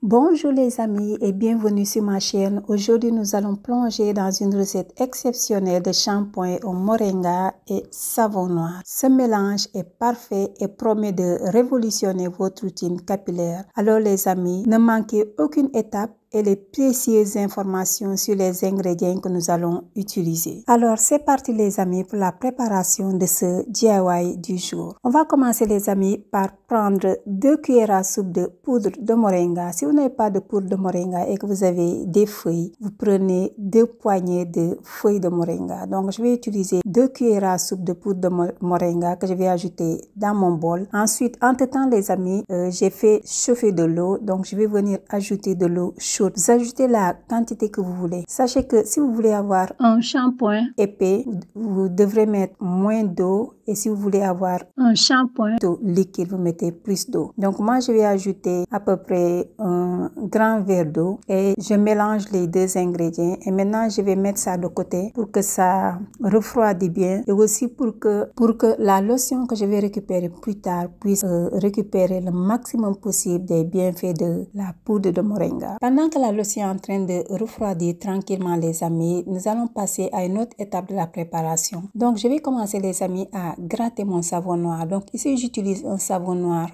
Bonjour les amis et bienvenue sur ma chaîne. Aujourd'hui, nous allons plonger dans une recette exceptionnelle de shampoing au moringa et savon noir. Ce mélange est parfait et promet de révolutionner votre routine capillaire. Alors les amis, ne manquez aucune étape et les précieuses informations sur les ingrédients que nous allons utiliser. Alors c'est parti les amis pour la préparation de ce DIY du jour. On va commencer les amis par prendre 2 cuillères à soupe de poudre de moringa. Si vous n'avez pas de poudre de moringa et que vous avez des feuilles, vous prenez 2 poignées de feuilles de moringa. Donc je vais utiliser 2 cuillères à soupe de poudre de moringa que je vais ajouter dans mon bol. Ensuite, entre-temps les amis, j'ai fait chauffer de l'eau. Donc je vais venir ajouter de l'eau chaude. Vous ajoutez la quantité que vous voulez. Sachez que si vous voulez avoir un shampoing épais, vous devrez mettre moins d'eau. Et si vous voulez avoir un shampoing liquide, vous mettez plus d'eau. Donc moi, je vais ajouter à peu près un grand verre d'eau et je mélange les deux ingrédients. Et maintenant, je vais mettre ça de côté pour que ça refroidisse bien et aussi pour que la lotion que je vais récupérer plus tard puisse récupérer le maximum possible des bienfaits de la poudre de moringa. Pendant que la lotion est en train de refroidir tranquillement les amis, nous allons passer à une autre étape de la préparation. Donc je vais commencer les amis à gratter mon savon noir. Donc ici j'utilise un savon noir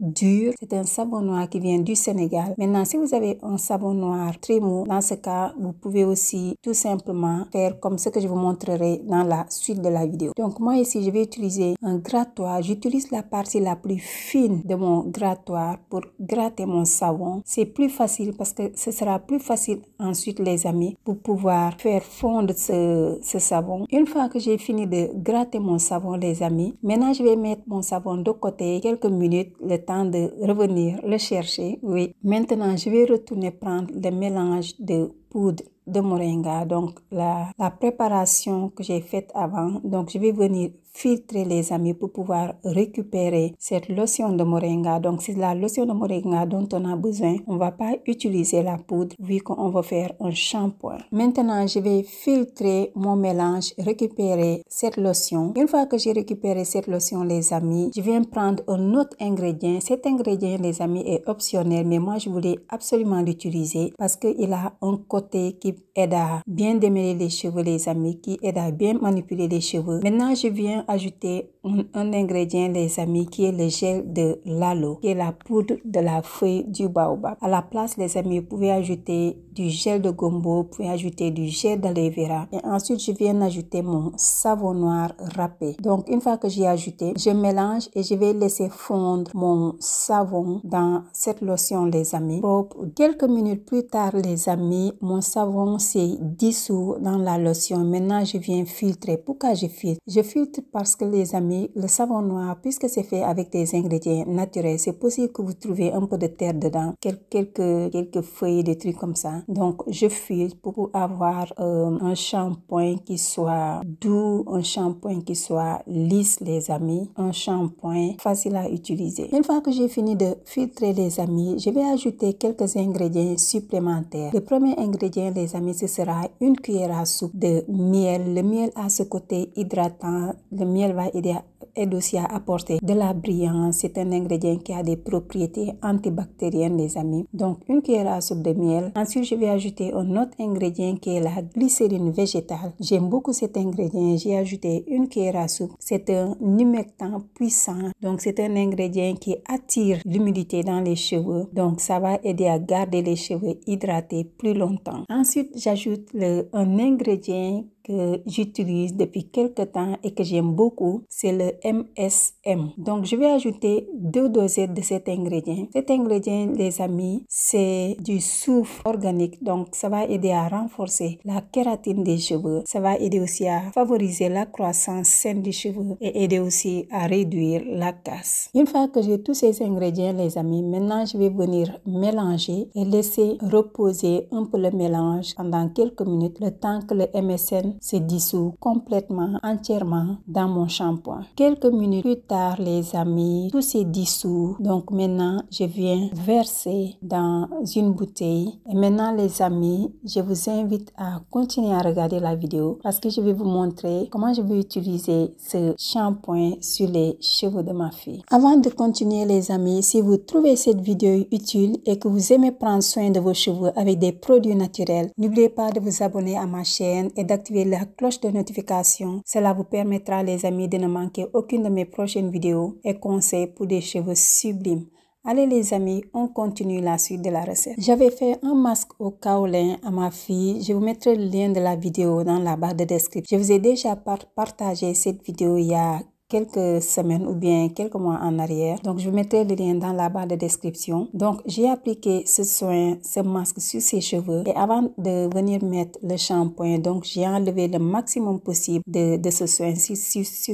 dur. C'est un savon noir qui vient du Sénégal. Maintenant si vous avez un savon noir très mou, dans ce cas vous pouvez aussi tout simplement faire comme ce que je vous montrerai dans la suite de la vidéo. Donc moi ici je vais utiliser un grattoir. J'utilise la partie la plus fine de mon grattoir pour gratter mon savon. C'est plus facile parce que ce sera plus facile ensuite les amis pour pouvoir faire fondre ce savon. Une fois que j'ai fini de gratter mon savon les amis, maintenant je vais mettre mon savon de côté quelques minutes, le temps de revenir le chercher. Oui, maintenant je vais retourner prendre le mélange de poudre de moringa, donc la préparation que j'ai faite avant. Donc je vais venir filtrer les amis pour pouvoir récupérer cette lotion de moringa. Donc c'est la lotion de moringa dont on a besoin. On va pas utiliser la poudre vu qu'on va faire un shampoing. Maintenant je vais filtrer mon mélange, récupérer cette lotion. Une fois que j'ai récupéré cette lotion les amis, je viens prendre un autre ingrédient. Cet ingrédient les amis est optionnel, mais moi je voulais absolument l'utiliser parce qu'il a un côté qui aide à bien démêler les cheveux les amis, qui aide à bien manipuler les cheveux. Maintenant je viens ajouter un ingrédient les amis qui est le gel de l'aloe, qui est la poudre de la feuille du baobab. À la place les amis, vous pouvez ajouter du gel de gombo, vous pouvez ajouter du gel d'aloe vera. Et ensuite je viens ajouter mon savon noir râpé. Donc une fois que j'ai ajouté, je mélange et je vais laisser fondre mon savon dans cette lotion les amis. Propre. Quelques minutes plus tard les amis, mon savon s'est dissous dans la lotion. Maintenant je viens filtrer. Pourquoi je filtre? Je filtre parce que les amis, le savon noir, puisque c'est fait avec des ingrédients naturels, c'est possible que vous trouvez un peu de terre dedans, quelques feuilles, des trucs comme ça. Donc je filtre pour avoir un shampoing qui soit doux, un shampoing qui soit lisse les amis, un shampoing facile à utiliser. Une fois que j'ai fini de filtrer les amis, je vais ajouter quelques ingrédients supplémentaires. Le premier ingrédient les amis, ce sera une cuillère à soupe de miel. Le miel a ce côté hydratant. Le miel va aider aussi à apporter de la brillance. C'est un ingrédient qui a des propriétés antibactériennes les amis. Donc une cuillère à soupe de miel. Ensuite je vais ajouter un autre ingrédient qui est la glycérine végétale. J'aime beaucoup cet ingrédient. J'ai ajouté une cuillère à soupe. C'est un humectant puissant. Donc c'est un ingrédient qui attire l'humidité dans les cheveux. Donc ça va aider à garder les cheveux hydratés plus longtemps. Ensuite j'ajoute un ingrédient que j'utilise depuis quelques temps et que j'aime beaucoup, c'est le MSM. Donc je vais ajouter 2 dosettes de cet ingrédient. Cet ingrédient les amis, c'est du soufre organique. Donc ça va aider à renforcer la kératine des cheveux. Ça va aider aussi à favoriser la croissance saine des cheveux et aider aussi à réduire la casse. Une fois que j'ai tous ces ingrédients les amis, maintenant je vais venir mélanger et laisser reposer un peu le mélange pendant quelques minutes, le temps que le MSM collagène se dissout complètement, entièrement dans mon shampoing. Quelques minutes plus tard, les amis, tout s'est dissous. Donc maintenant, je viens verser dans une bouteille. Et maintenant, les amis, je vous invite à continuer à regarder la vidéo parce que je vais vous montrer comment je vais utiliser ce shampoing sur les cheveux de ma fille. Avant de continuer, les amis, si vous trouvez cette vidéo utile et que vous aimez prendre soin de vos cheveux avec des produits naturels, n'oubliez pas de vous abonner à ma chaîne et d'activer la cloche de notification. Cela vous permettra, les amis, de ne manquer aucune de mes prochaines vidéos et conseils pour des cheveux sublimes. Allez les amis, on continue la suite de la recette. J'avais fait un masque au kaolin à ma fille. Je vous mettrai le lien de la vidéo dans la barre de description. Je vous ai déjà partagé cette vidéo il y a quelques semaines ou bien quelques mois en arrière. Donc, je vous mettrai le lien dans la barre de description. Donc, j'ai appliqué ce soin, ce masque sur ses cheveux. Et avant de venir mettre le shampoing, donc, j'ai enlevé le maximum possible de ce soin sur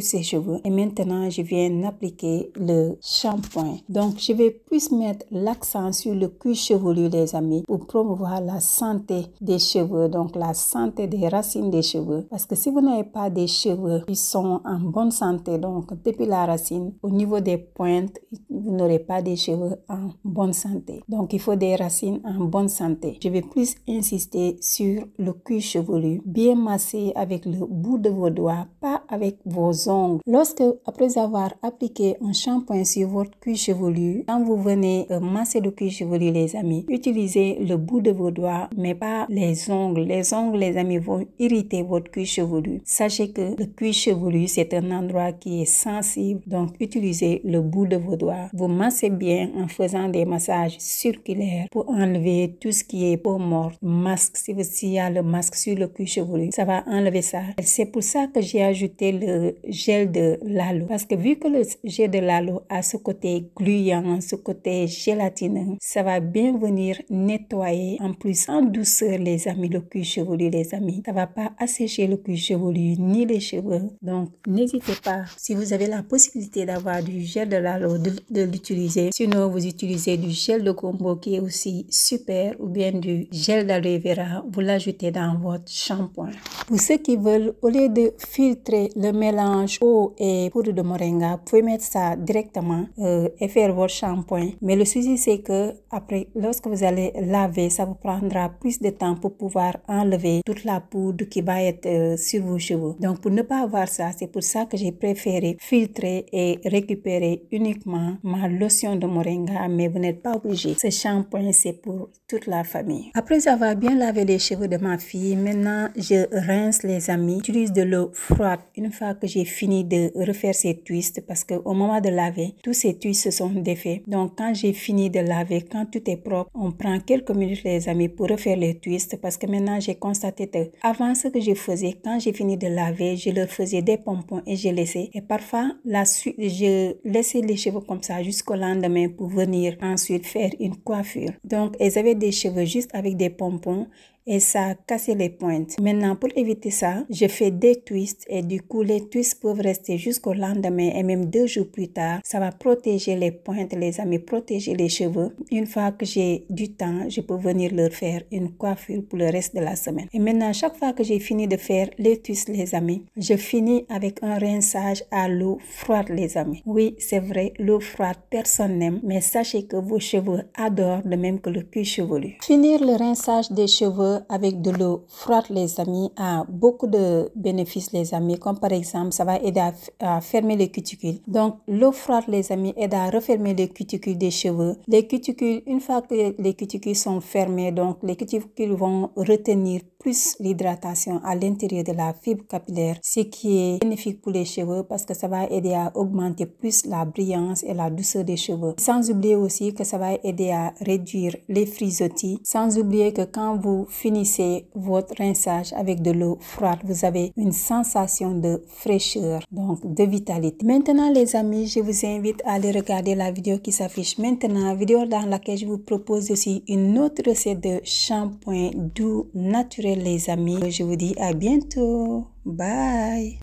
ses cheveux. Et maintenant, je viens appliquer le shampoing. Donc, je vais plus mettre l'accent sur le cuir chevelu, les amis, pour promouvoir la santé des cheveux. Donc, la santé des racines des cheveux. Parce que si vous n'avez pas des cheveux qui sont en bonne santé, donc depuis la racine, au niveau des pointes, vous n'aurez pas des cheveux en bonne santé. Donc, il faut des racines en bonne santé. Je vais plus insister sur le cuir chevelu, bien massé avec le bout de vos doigts, pas avec vos ongles. Lorsque, après avoir appliqué un shampoing sur votre cuir chevelu, quand vous venez masser le cuir chevelu, les amis, utilisez le bout de vos doigts, mais pas les ongles. Les ongles, les amis, vont irriter votre cuir chevelu. Sachez que le cuir chevelu, c'est un endroit qui est sensible, donc utilisez le bout de vos doigts. Vous massez bien en faisant des massages circulaires pour enlever tout ce qui est peau morte. Masque, s'il y a le masque sur le cuir chevelu, ça va enlever ça. C'est pour ça que j'ai ajouté le gel de l'aloe, parce que vu que le gel de l'aloe a ce côté gluant, ce côté gélatineux, ça va bien venir nettoyer, en plus en douceur, les amis, le cuir chevelu, les amis. Ça va pas assécher le cuir chevelu ni les cheveux. Donc n'hésitez pas, si vous avez la possibilité d'avoir du gel de l'aloe, de l'utiliser. Sinon, vous utilisez du gel de gombo qui est aussi super, ou bien du gel d'aloe vera, vous l'ajoutez dans votre shampoing. Pour ceux qui veulent, au lieu de filtrer le mélange eau et poudre de moringa, vous pouvez mettre ça directement et faire votre shampoing. Mais le souci, c'est que après, lorsque vous allez laver, ça vous prendra plus de temps pour pouvoir enlever toute la poudre qui va être sur vos cheveux. Donc, pour ne pas avoir ça, c'est pour ça que j'ai préféré filtrer et récupérer uniquement ma lotion de moringa, mais vous n'êtes pas obligé. Ce shampoing, c'est pour toute la famille. Après avoir bien lavé les cheveux de ma fille, maintenant je rince, les amis. J'utilise de l'eau froide une fois que j'ai fini de refaire ces twists, parce que au moment de laver, tous ces twists se sont défaits. Donc quand j'ai fini de laver, quand tout est propre, on prend quelques minutes, les amis, pour refaire les twists, parce que maintenant j'ai constaté que avant, ce que je faisais, quand j'ai fini de laver, je leur faisais des pompons et je laissais. Et parfois, la suite, je laissais les cheveux comme ça jusqu'au lendemain pour venir ensuite faire une coiffure. Donc, elles avaient des cheveux juste avec des pompons et ça a cassé les pointes. Maintenant, pour éviter ça, je fais des twists et du coup, les twists peuvent rester jusqu'au lendemain et même 2 jours plus tard. Ça va protéger les pointes, les amis, protéger les cheveux. Une fois que j'ai du temps, je peux venir leur faire une coiffure pour le reste de la semaine. Et maintenant, chaque fois que j'ai fini de faire les twists, les amis, je finis avec un rinçage à l'eau froide, les amis. Oui, c'est vrai, l'eau froide, personne n'aime, mais sachez que vos cheveux adorent, de même que le cuir chevelu. Finir le rinçage des cheveux avec de l'eau froide, les amis, a beaucoup de bénéfices, les amis, comme par exemple, ça va aider à fermer les cuticules. Donc, l'eau froide, les amis, aide à refermer les cuticules des cheveux. Les cuticules, une fois que les cuticules sont fermées, donc les cuticules vont retenir plus l'hydratation à l'intérieur de la fibre capillaire, ce qui est bénéfique pour les cheveux parce que ça va aider à augmenter plus la brillance et la douceur des cheveux. Sans oublier aussi que ça va aider à réduire les frisottis. Sans oublier que quand vous finissez votre rinçage avec de l'eau froide, vous avez une sensation de fraîcheur, donc de vitalité. Maintenant, les amis, je vous invite à aller regarder la vidéo qui s'affiche maintenant, vidéo dans laquelle je vous propose aussi une autre recette de shampoing doux naturel, les amis. Je vous dis à bientôt. Bye.